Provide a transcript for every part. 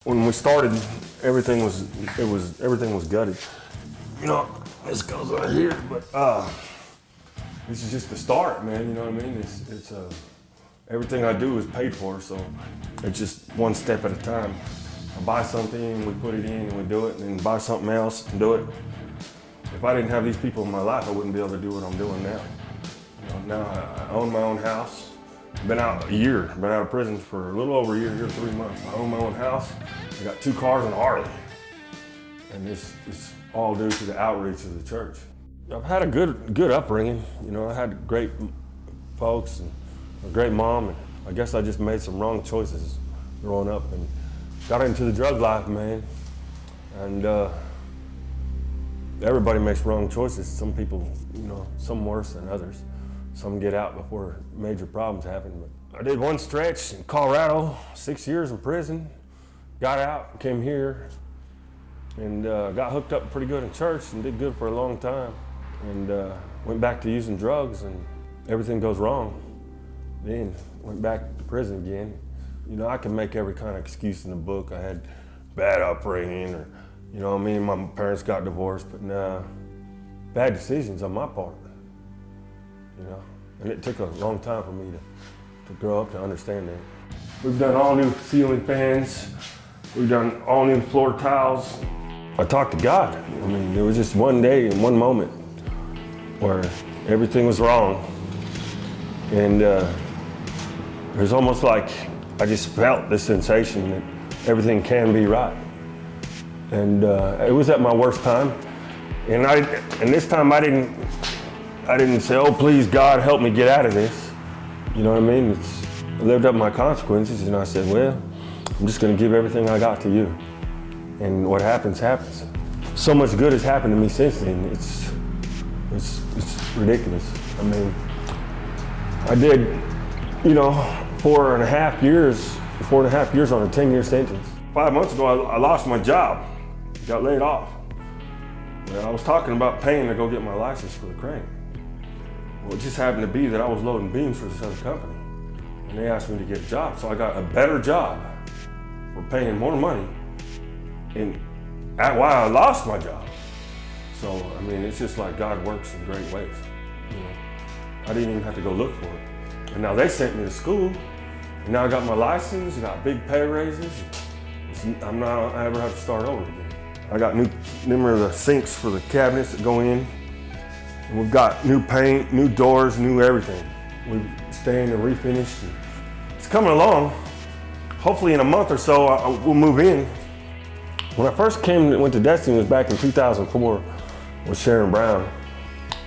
When we started, everything was gutted. You know, this goes right here, but this is just the start, man. You know what I mean? It's everything I do is paid for, so it's just one step at a time. I buy something, we put it in, and we do it, and then buy something else and do it. If I didn't have these people in my life, I wouldn't be able to do what I'm doing now. You know, now I own my own house. Been out a year, been out of prison for a little over a year 3 months. I own my own house. I got 2 cars and a Harley. And this is all due to the outreach of the church. I've had a good upbringing. You know, I had great folks and a great mom. And I guess I just made some wrong choices growing up and got into the drug life, man. And everybody makes wrong choices. Some people, you know, some worse than others. Some get out before major problems happen. But I did one stretch in Colorado, 6 years in prison, got out, came here, and got hooked up pretty good in church and did good for a long time. And went back to using drugs and everything goes wrong. Then went back to prison again. You know, I can make every kind of excuse in the book. I had bad upbringing or, you know, me and my parents got divorced, but nah, bad decisions on my part. You know, and it took a long time for me to grow up to understand that. We've done all new ceiling fans. We've done all new floor tiles. I talked to God. I mean, there was just one day and one moment where everything was wrong. And it was almost like I just felt this sensation that everything can be right. And it was at my worst time. And this time I didn't say, oh, please, God, help me get out of this. You know what I mean? I lived up to my consequences, and I said, well, I'm just gonna give everything I got to you. And what happens, happens. So much good has happened to me since then. It's ridiculous. I mean, I did, you know, 4.5 years on a 10-year sentence. 5 months ago, I lost my job, got laid off. Well, I was talking about paying to go get my license for the crane. Well, it just happened to be that I was loading beams for this other company. And they asked me to get a job. So I got a better job for paying more money. And that's why I lost my job. So, I mean, it's just like God works in great ways. You know, I didn't even have to go look for it. And now they sent me to school. And now I got my license, got big pay raises. I ever have to start over again. I got remember the sinks for the cabinets that go in. And we've got new paint, new doors, new everything. We've stained and refinished. And it's coming along. Hopefully in a month or so, we'll move in. When I first went to Destiny, it was back in 2004 with Sharon Brown.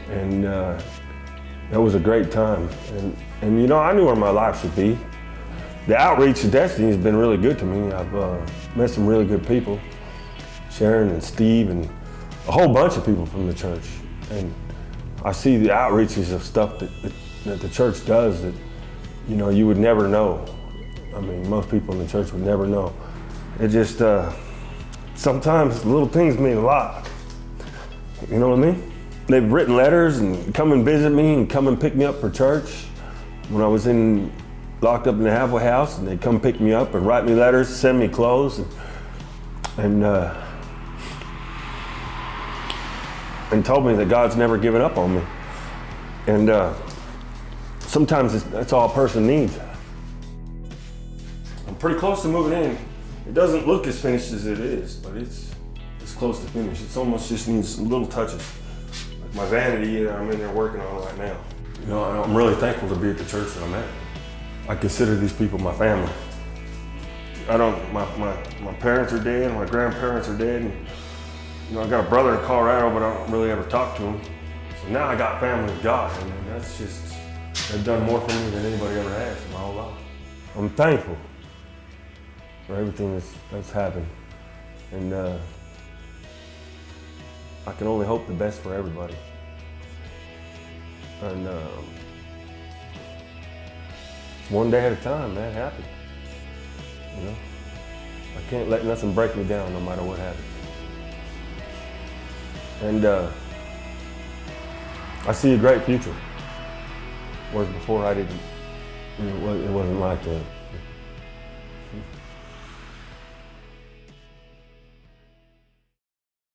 And that was a great time. And you know, I knew where my life should be. The outreach of Destiny has been really good to me. I've met some really good people. Sharon and Steve and a whole bunch of people from the church. And I see the outreaches of stuff that the church does that, you know, you would never know. I mean, most people in the church would never know. It just, sometimes little things mean a lot. You know what I mean? They've written letters and come and visit me and come and pick me up for church. When I was locked up in the halfway house, and they'd come pick me up and write me letters, send me clothes, and told me that God's never given up on me. And sometimes that's all a person needs. I'm pretty close to moving in. It doesn't look as finished as it is, but it's close to finish. It almost just needs little touches. Like my vanity that I'm in there working on right now. You know, I'm really thankful to be at the church that I'm at. I consider these people my family. My parents are dead, my grandparents are dead, and you know, I got a brother in Colorado, but I don't really ever talk to him. So now I got family with God, and that's just, they've done more for me than anybody ever has in my whole life. I'm thankful for everything that's happened. And I can only hope the best for everybody. And it's one day at a time, man, happy. You know, I can't let nothing break me down no matter what happens. And I see a great future. Whereas before I didn't, it wasn't like that.